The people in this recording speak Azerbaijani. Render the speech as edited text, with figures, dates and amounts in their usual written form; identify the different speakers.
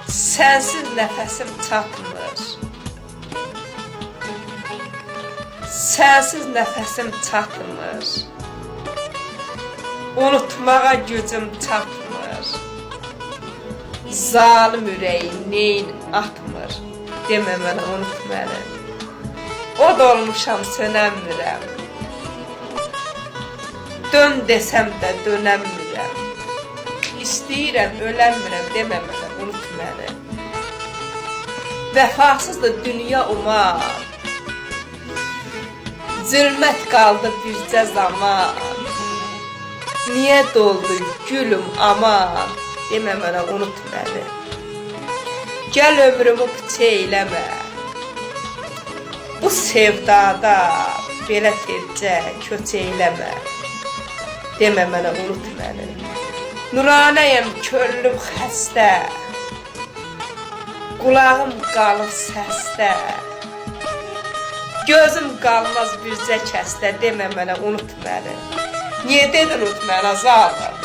Speaker 1: Sensiz nəfəsim çatmır. Sensiz nəfəsim çatmır. Unutmağa gücüm çatmır. Zalim ürəyim neyin atmır. Demə mənə unut məni. Od olmuşam sönəmirəm. Dön desəm də dönəmirəm. İstəyirəm öləmirəm demə mənə unut məni. Vəfasızdır dünya umar. Zülmət qaldı bircə zaman. Niyə doldu gülüm aman. Demə mənə unut məni. Gəl ömrümü piç eyləmə. Bu sevdada belə tezcə köç eyləmə. Demə mənə unut məni. Nuranəyəm körlüm xəstə. Qulağım qalır səsdə. Gözüm qalmaz bircə kəsdə. Demə mənə unut məni. Niyə dedin unut mənə zalım?